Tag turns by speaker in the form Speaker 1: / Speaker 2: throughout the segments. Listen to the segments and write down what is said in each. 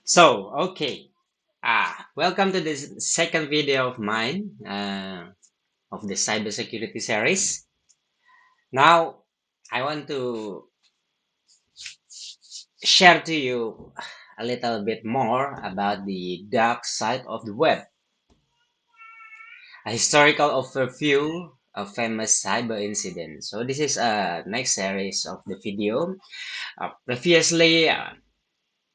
Speaker 1: Okay. Welcome to this second video of mine of the cybersecurity series. Now, I want to share to you a little bit more about the dark side of the web, a historical overview of famous cyber incidents. So this is a next series of the video. Previously,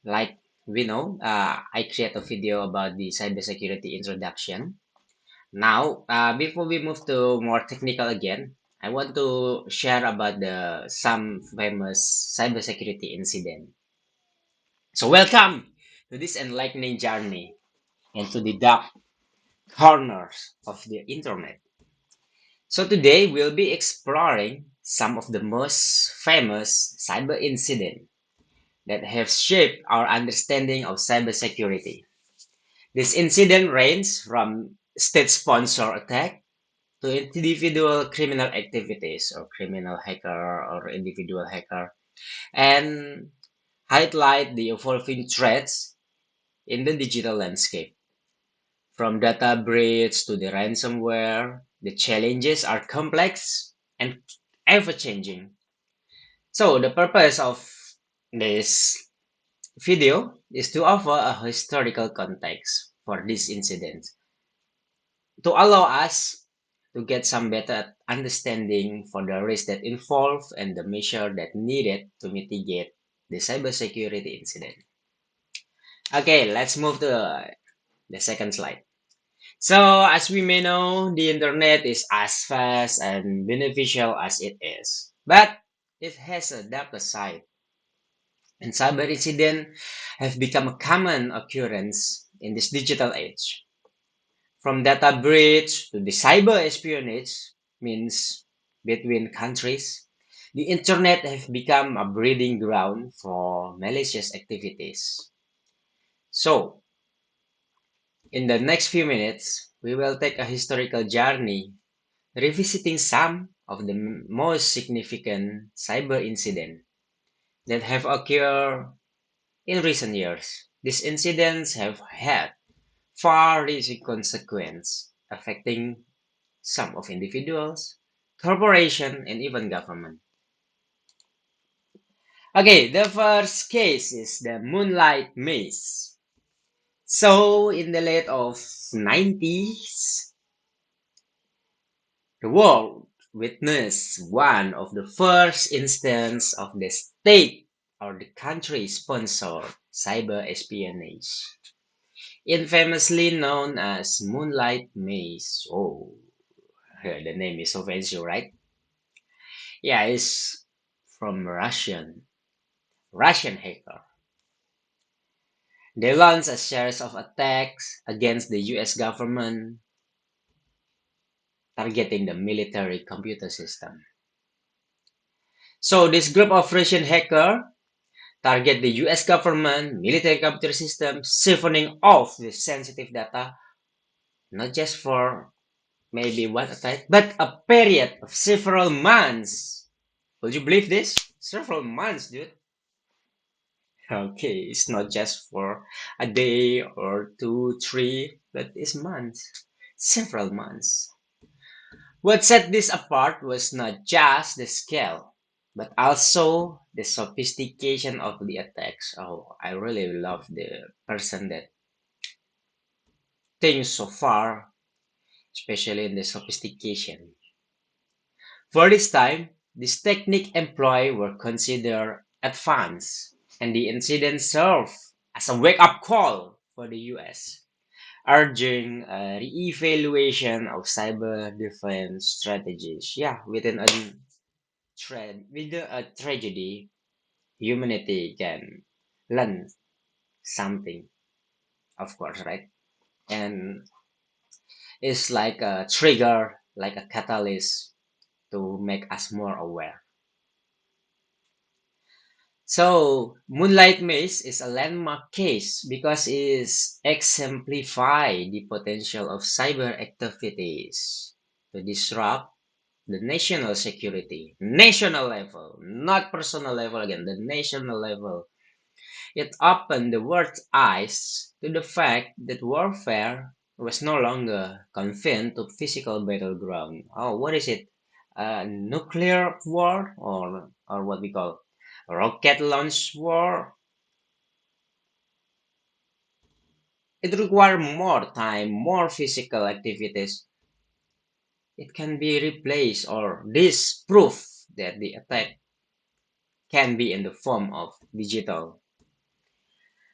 Speaker 1: like we know, I create a video about the cybersecurity introduction. Now, before we move to more technical again, I want to share about the some famous cybersecurity incident. So, welcome to this enlightening journey into the dark corners of the internet. So, today we'll be exploring some of the most famous cyber incidents that have shaped our understanding of cybersecurity. This incident range from state-sponsored attack to individual criminal activities or criminal hacker or individual hacker and highlight the evolving threats in the digital landscape. From data breach to the ransomware, the challenges are complex and ever changing. So, the purpose of this video is to offer a historical context for this incident to allow us to get some better understanding for the risk that involved and the measure that needed to mitigate the cybersecurity incident. Okay, let's move to the second slide. So, as we may know, the internet is as fast and beneficial as it is, but it has a darker side, and cyber incidents have become a common occurrence in this digital age. From data breach to the cyber espionage means between countries, the internet has become a breeding ground for malicious activities. So, in the next few minutes, we will take a historical journey revisiting some of the most significant cyber incidents that have occurred in recent years. These incidents have had far-reaching consequences affecting some of individuals, corporation, and even government. Okay, the first case is the Moonlight Maze. So, in the late of 90s, the world witnessed one of the first instances of the state or the country-sponsored cyber espionage, infamously known as Moonlight Maze. Oh, the name is so fancy, right? Yeah, it's from Russian hacker. They launched a series of attacks against the US government, targeting the military computer system. So this group of Russian hacker target the US government military computer system, siphoning off the sensitive data, not just for maybe one attack, but a period of several months. Would you believe this? Several months, dude. Okay, it's not just for a day or two, three, but it's months, several months. What set this apart was not just the scale, but also the sophistication of the attacks. Oh, I really love the person that thinks so far, especially in the sophistication. For this time, this technique employed were considered advanced, and the incident served as a wake-up call for the US, urging a re-evaluation of cyber defense strategies. Yeah, within a tragedy, humanity can learn something, of course, right? And it's like a trigger, like a catalyst to make us more aware. So, Moonlight Maze is a landmark case because it exemplifies the potential of cyber activities to disrupt the national security, national level, not personal level again, the national level It opened the world's eyes to the fact that warfare was no longer confined to physical battleground. Oh, what is it? Nuclear war or what we call rocket launch war? It requires more time, more physical activities. It can be replaced or this proof that the attack can be in the form of digital.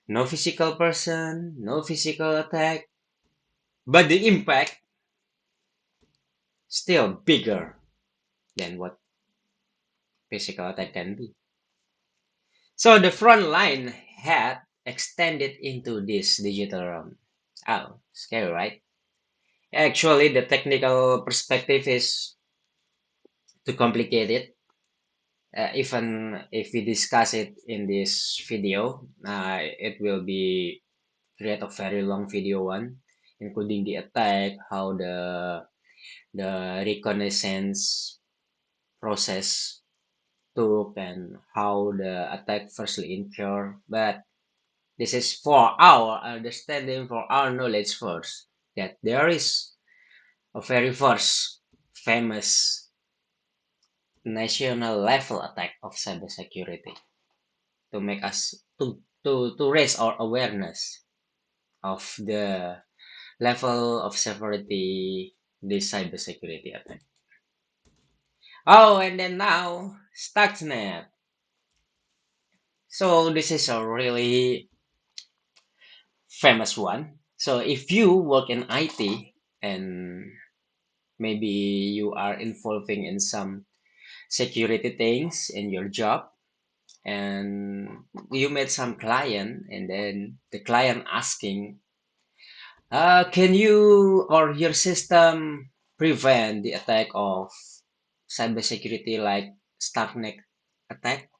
Speaker 1: No physical person, no physical attack, but the impact still bigger than what physical attack can be. So the front line had extended into this digital realm. Oh, scary, right? Actually, the technical perspective is too complicated. Even if we discuss it in this video, it will be create a very long video one, including the attack, how the reconnaissance process took, and how the attack firstly incurred. But this is for our understanding, for our knowledge first, that there is a very first famous national level attack of cybersecurity to make us to raise our awareness of the level of severity this cybersecurity attack. Oh, and then now Stuxnet. So this is a really famous one. So if you work in IT and maybe you are involving in some security things in your job and you met some client and then the client asking, can you or your system prevent the attack of cybersecurity like Stuxnet attack?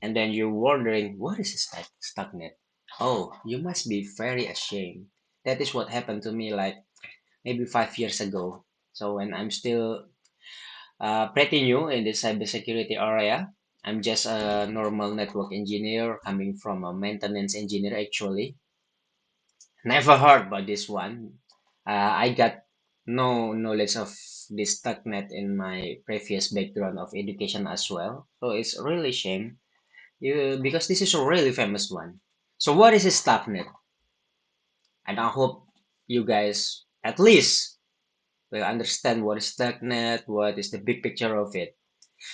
Speaker 1: And then you're wondering, what is a Stuxnet? Oh, you must be very ashamed. That is what happened to me like maybe 5 years ago. So when I'm still pretty new in the cybersecurity area, I'm just a normal network engineer coming from a maintenance engineer actually. Never heard about this one. I got no knowledge of this TechNet in my previous background of education as well. So it's really shame because this is a really famous one. So what is a StarkNet? And I hope you guys at least will understand what is StarkNet, what is the big picture of it.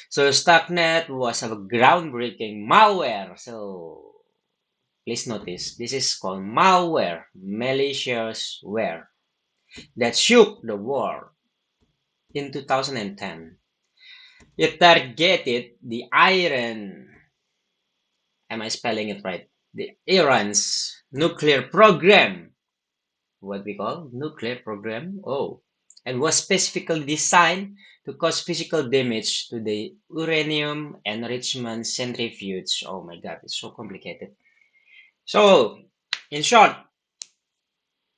Speaker 1: So StarkNet was a groundbreaking malware. So please notice this is called malware, malicious ware that shook the world in 2010. It targeted the Iran, am I spelling it right? The Iran's nuclear program, what we call nuclear program. Oh, and was specifically designed to cause physical damage to the uranium enrichment centrifuge. Oh my God, it's so complicated. So, in short,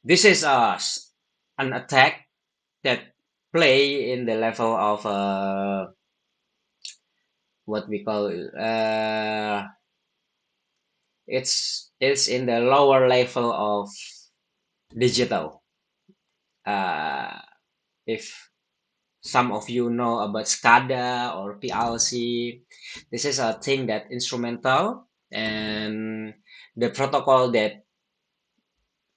Speaker 1: this is an attack that play in the level of what we call it's in the lower level of digital. Uh, if some of you know about SCADA or PLC, this is a thing that instrumental and the protocol that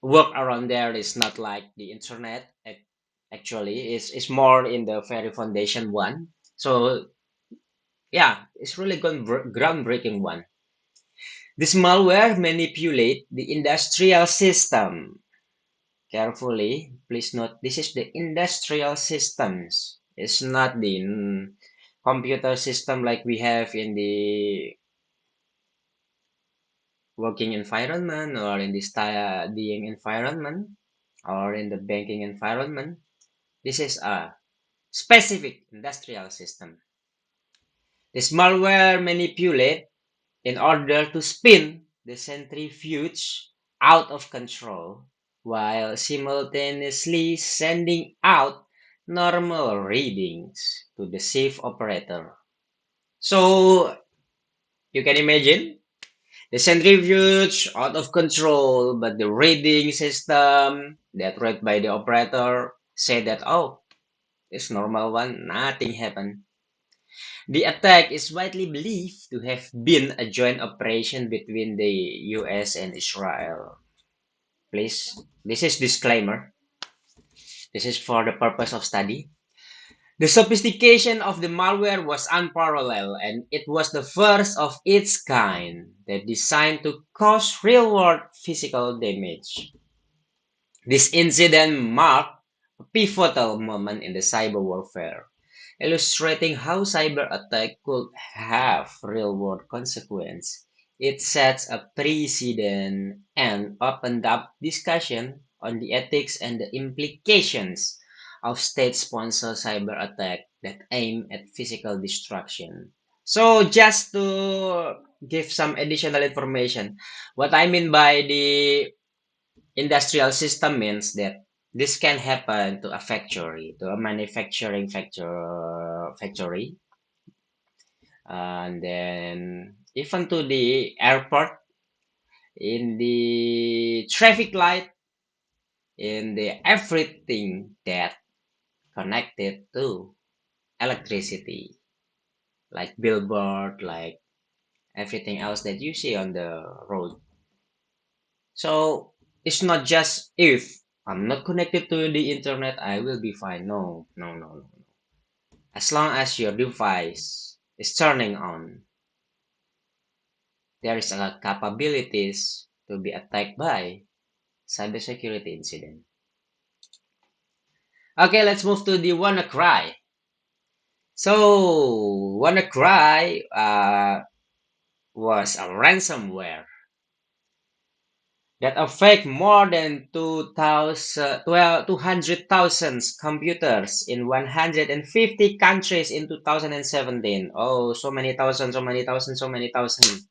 Speaker 1: work around there is not like the internet. Actually, is more in the very foundation one. So yeah, it's really groundbreaking one. This malware manipulate the industrial system. Carefully, please note this is the industrial systems. It's not the computer system like we have in the working environment or in the studying environment or in the banking environment. This is a specific industrial system. This malware manipulate in order to spin the centrifuge out of control while simultaneously sending out normal readings to the safe operator. So you can imagine The centrifuge out of control, but the reading system that read by the operator said that, oh, it's normal one, nothing happened. The attack is widely believed to have been a joint operation between the US and Israel. Please, this is disclaimer. This is for the purpose of study. The sophistication of the malware was unparalleled, and it was the first of its kind that designed to cause real-world physical damage. This incident marked a pivotal moment in the cyber warfare, illustrating how cyber attack could have real-world consequences. It sets a precedent and opened up discussion on the ethics and the implications of state-sponsored cyber attack that aim at physical destruction. So just to give some additional information, what I mean by the industrial system means that this can happen to a factory, to a manufacturing factory, and then even to the airport, in the traffic light, in the everything that connected to electricity, like billboard, like everything else that you see on the road. So it's not just if I'm not connected to the internet, I will be fine. No, no, no, no. As long as your device is turning on, there is a capabilities to be attacked by cybersecurity incident. Okay, let's move to the WannaCry. So WannaCry was a ransomware that affect more than 200,000 computers in 150 countries in 2017. Oh, so many thousand, so many thousand, so many thousand.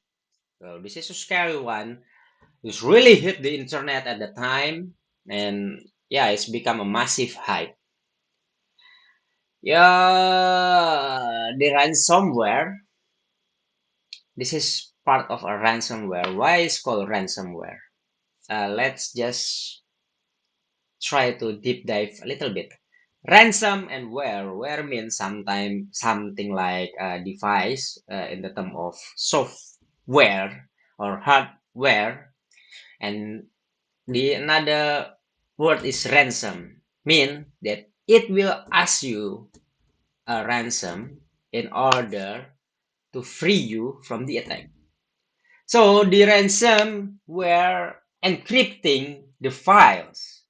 Speaker 1: So this is a scary one. It's really hit the internet at the time, and yeah, it's become a massive hype. Yeah, the ransomware. This is part of a ransomware. Why is called ransomware? Let's just try to deep dive a little bit. Ransom and ware. Ware means sometimes something like a device in the term of software or hardware, and the another word is ransom, mean that it will ask you a ransom in order to free you from the attack. So the ransom were encrypting the files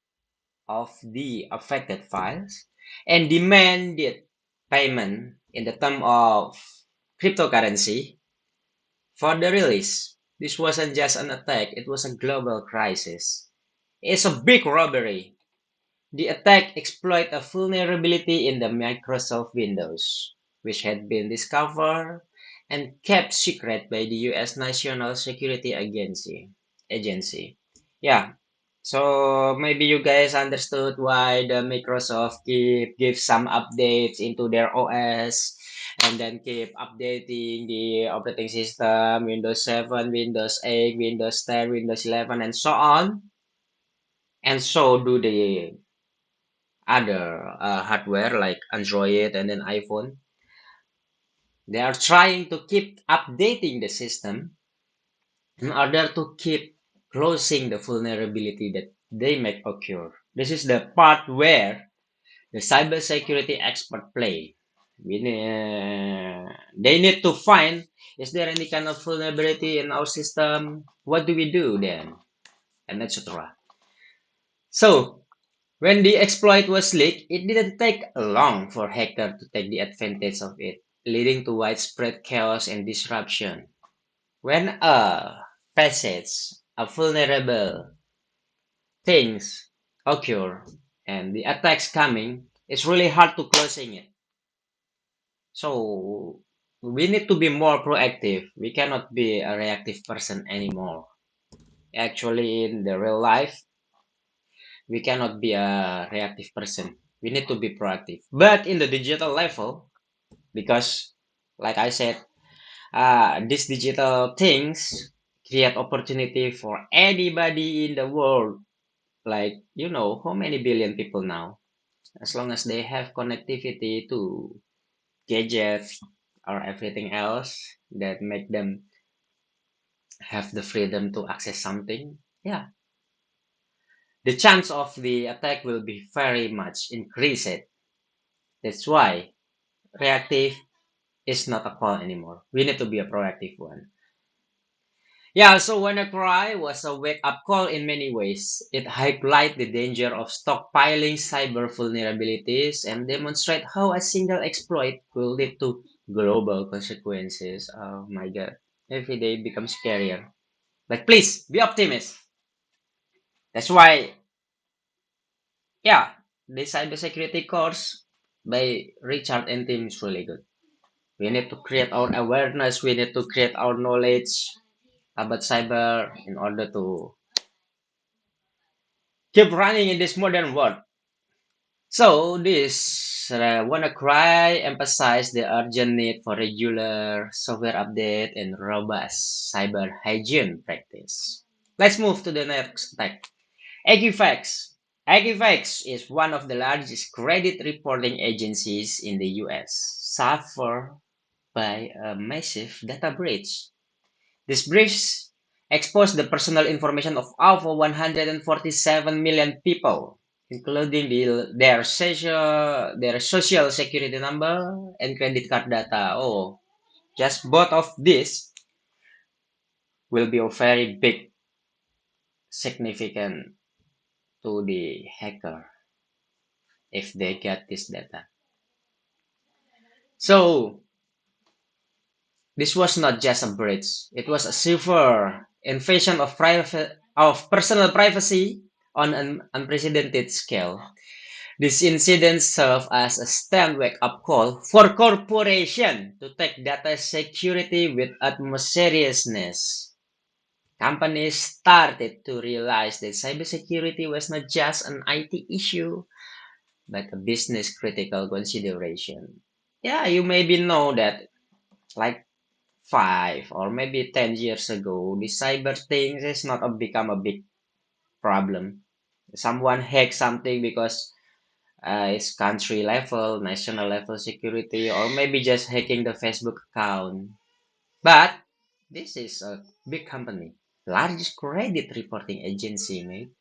Speaker 1: of the affected files and demanded payment in the term of cryptocurrency for the release. This wasn't just an attack, it was a global crisis. It's a big robbery. The attack exploited a vulnerability in the Microsoft Windows, which had been discovered and kept secret by the US National Security Agency. Yeah. So maybe you guys understood why the Microsoft give some updates into their OS and then keep updating the operating system, Windows 7, Windows 8, Windows 10, Windows 11, and so on. And so do the other hardware like Android and then iPhone. They are trying to keep updating the system in order to keep closing the vulnerability that they might occur. This is the part where the cybersecurity expert play. They need to find, is there any kind of vulnerability in our system? What do we do then? And etc. So when the exploit was leaked, it didn't take long for hackers to take the advantage of it, leading to widespread chaos and disruption. When a passage, a vulnerable things occur, and the attacks coming, it's really hard to closing it. So we need to be more proactive. We cannot be a reactive person anymore. Actually, in the real life, we cannot be a reactive person. We need to be proactive. But in the digital level, because like I said, these digital things create opportunity for anybody in the world. Like, how many billion people now? As long as they have connectivity to gadgets or everything else that make them have the freedom to access something, yeah, the chance of the attack will be very much increased. That's why reactive is not a call anymore. We need to be a proactive one. Yeah, so WannaCry was a wake-up call in many ways. It highlighted the danger of stockpiling cyber vulnerabilities and demonstrate how a single exploit will lead to global consequences. Oh my god. Every day becomes scarier. But please, be optimist. That's why, yeah, the cybersecurity course by Richard and team is really good. We need to create our awareness, we need to create our knowledge about cyber in order to keep running in this modern world. So this WannaCry emphasized the urgent need for regular software update and robust cyber hygiene practice. Let's move to the next tech. Equifax. Equifax is one of the largest credit reporting agencies in the US, suffered by a massive data breach. This breach exposed the personal information of over 147 million people, including their social security number and credit card data. Oh, just both of these will be a very big significant to the hacker if they get this data. So this was not just a breach; it was a severe invasion of personal privacy on an unprecedented scale. This incident served as a stand wake-up call for corporations to take data security with utmost seriousness. Companies started to realize that cybersecurity was not just an IT issue, but a business critical consideration. Yeah, you maybe know that like 5 or maybe 10 years ago, the cyber things has not become a big problem. Someone hacked something because it's country level, national level security, or maybe just hacking the Facebook account. But this is a big company, largest credit reporting agency, mate.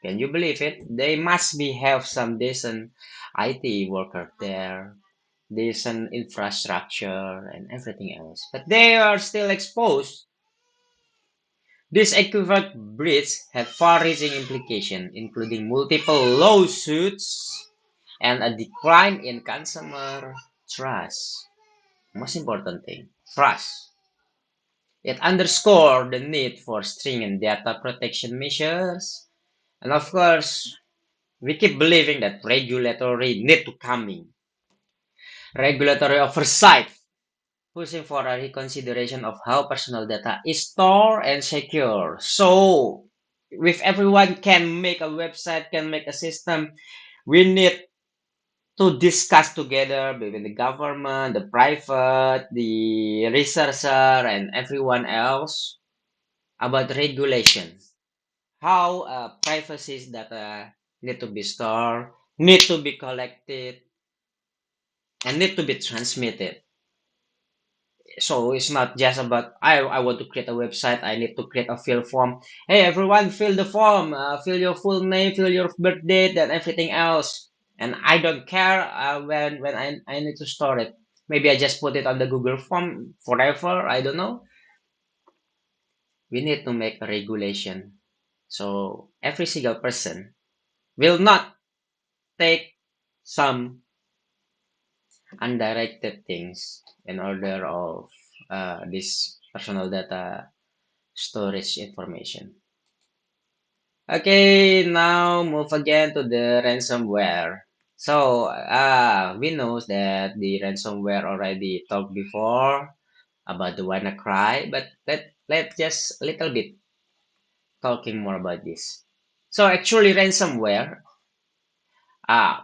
Speaker 1: Can you believe it? They must be have some decent IT worker there, decent infrastructure, and everything else. But they are still exposed. This equivalent breach had far-reaching implications, including multiple lawsuits and a decline in consumer trust. Most important thing, trust. It underscored the need for stringent data protection measures. And of course, we keep believing that regulatory need to come in. Regulatory oversight, pushing for a reconsideration of how personal data is stored and secure. So, if everyone can make a website, can make a system, we need to discuss together between the government, the private, the researcher, and everyone else about regulation. How privacy data need to be stored, need to be collected, and need to be transmitted. So it's not just about I want to create a website. I need to create a fill form. Hey everyone, fill the form. Fill your full name, fill your birth date, and everything else. And I don't care when I need to store it. Maybe I just put it on the Google form forever. I don't know. We need to make a regulation so every single person will not take some undirected things in order of this personal data storage information. Okay, now move again to the ransomware. So, we know that the ransomware already talked before about the WannaCry, but let just a little bit talking more about this. So, actually, ransomware,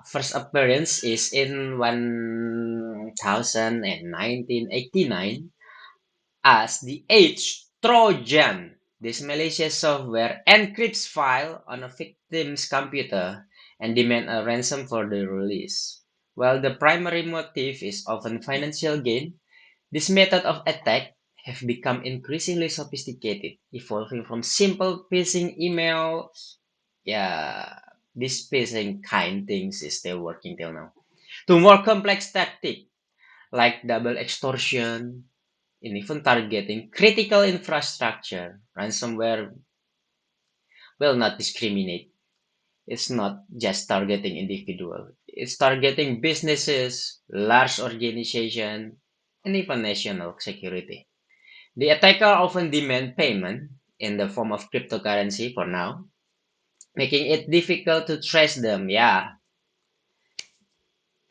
Speaker 1: first appearance is in 1989 as the Trojan. This malicious software encrypts file on a victim's computer and demand a ransom for the release. While the primary motive is often financial gain, this method of attack have become increasingly sophisticated, evolving from simple phishing emails. Yeah, this phishing kind things is still working till now. To more complex tactics like double extortion and even targeting critical infrastructure. Ransomware will not discriminate. It's not just targeting individual. It's targeting businesses, large organizations, and even national security. The attacker often demand payment in the form of cryptocurrency for now, making it difficult to trace them. Yeah,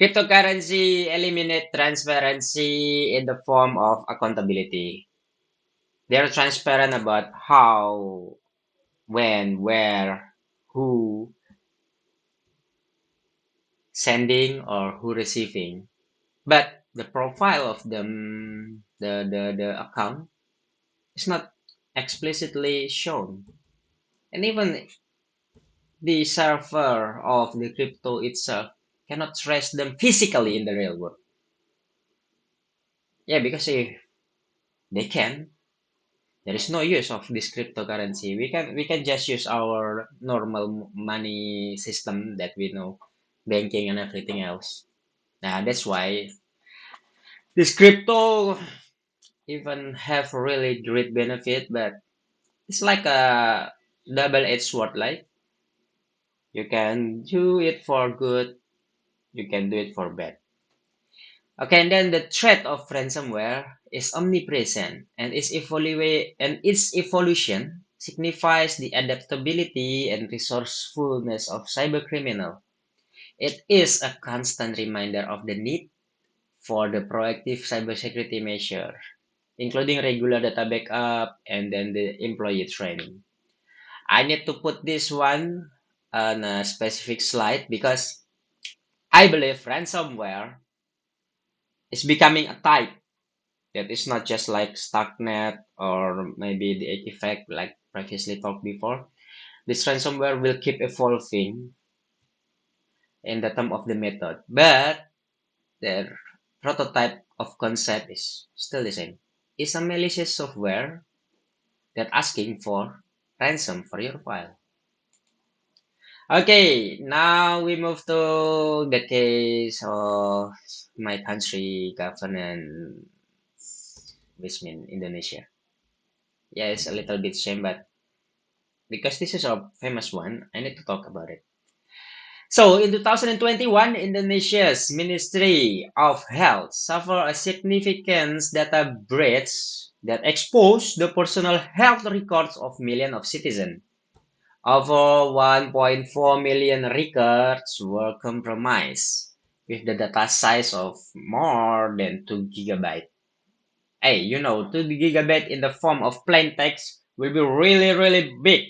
Speaker 1: cryptocurrency eliminate transparency in the form of accountability. They're transparent about how, when, where, who sending or who receiving. But the profile of them, the account is not explicitly shown. And even the server of the crypto itself cannot trace them physically in the real world. Yeah, because if they can, there is no use of this cryptocurrency. We can just use our normal money system that we know, banking and everything else. That's why this crypto even have really great benefit, but it's like a double-edged sword. Like you can do it for good, you can do it for bad. Okay, and then the threat of ransomware is omnipresent, and its evolution signifies the adaptability and resourcefulness of cybercriminal. It is a constant reminder of the need for the proactive cybersecurity measure, including regular data backup and then the employee training. I need to put this one on a specific slide because I believe ransomware is becoming a type that is not just like Stuxnet or maybe the effect like previously talked before. This ransomware will keep evolving in the term of the method, but the prototype of concept is still the same. It's a malicious software that asking for ransom for your file. Okay, now we move to the case of my country governance, which means Indonesia. Yeah, it's a little bit shame, but because this is a famous one, I need to talk about it. So, in 2021, Indonesia's Ministry of Health suffered a significant data breach that exposed the personal health records of millions of citizens. Over 1.4 million records were compromised, with the data size of more than 2 gigabytes. Hey, 2 gigabyte in the form of plain text will be really, really big,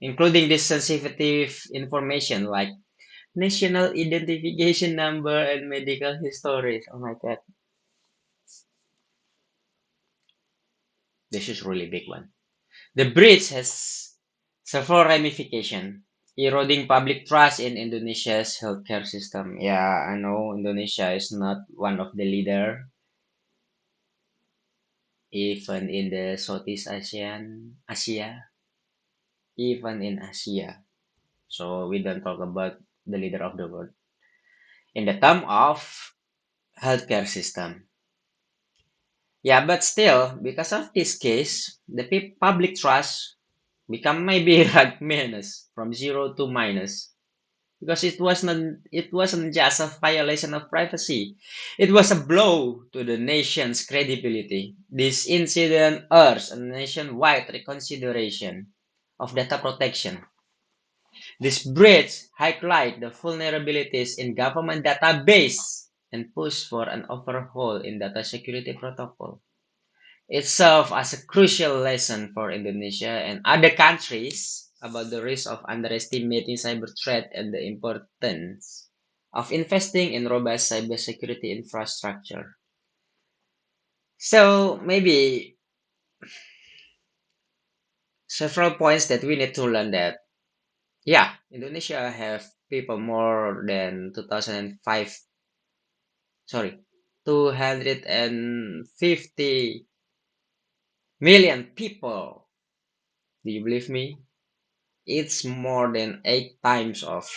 Speaker 1: including this sensitive information like national identification number and medical histories. Oh my god, this is really big one. The breach has several ramifications, eroding public trust in Indonesia's healthcare system. Yeah, I know Indonesia is not one of the leader, even in the Southeast Asia, even in Asia. So we don't talk about the leader of the world. In the term of healthcare system. Yeah, but still, because of this case, the public trust become maybe like minus from zero to minus because it wasn't just a violation of privacy. It was a blow to the nation's credibility. This incident urged a nationwide reconsideration of data protection. This breach highlight the vulnerabilities in government database and push for an overhaul in data security protocol. It serves as a crucial lesson for Indonesia and other countries about the risk of underestimating cyber threat and the importance of investing in robust cybersecurity infrastructure. So maybe several points that we need to learn that, yeah, Indonesia have people more than 2005, sorry, 250 million people. Do you believe me? It's more than 8 times of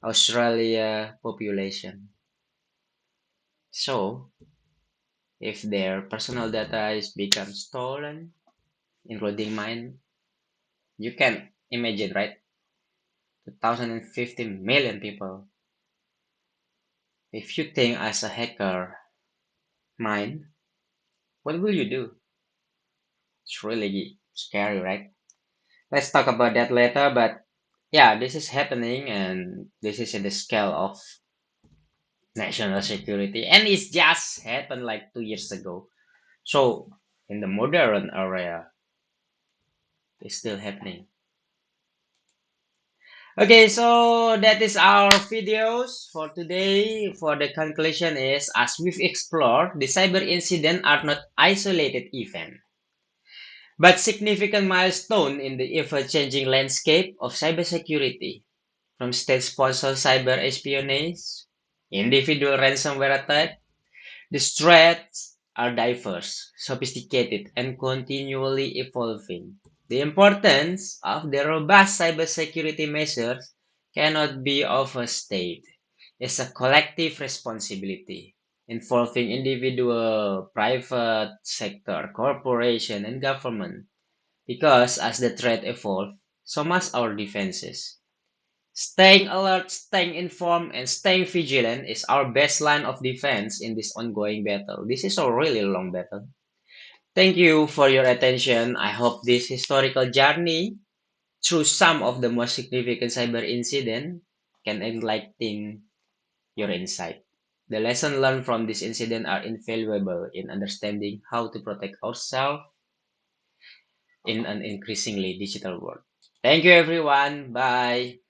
Speaker 1: Australia population. So, if their personal data is become stolen, including mine, you can imagine, right? 2050 million people. If you think as a hacker, mine, what will you do? It's really scary, right? Let's talk about that later, but yeah, this is happening and this is in the scale of national security and it's just happened like 2 years ago. So in the modern area, it's still happening. Okay, so that is our videos for today. For the conclusion is, as we've explored, the cyber incident are not isolated event, but significant milestone in the ever-changing landscape of cybersecurity. From state-sponsored cyber espionage, individual ransomware attack, the threats are diverse, sophisticated, and continually evolving. The importance of the robust cybersecurity measures cannot be overstated. It's a collective responsibility involving individual, private sector, corporation, and government. Because as the threat evolves, so must our defenses. Staying alert, staying informed, and staying vigilant is our best line of defense in this ongoing battle. This is a really long battle. Thank you for your attention. I hope this historical journey through some of the most significant cyber incidents can enlighten your insight. The lessons learned from this incident are invaluable in understanding how to protect ourselves in an increasingly digital world. Thank you, everyone. Bye.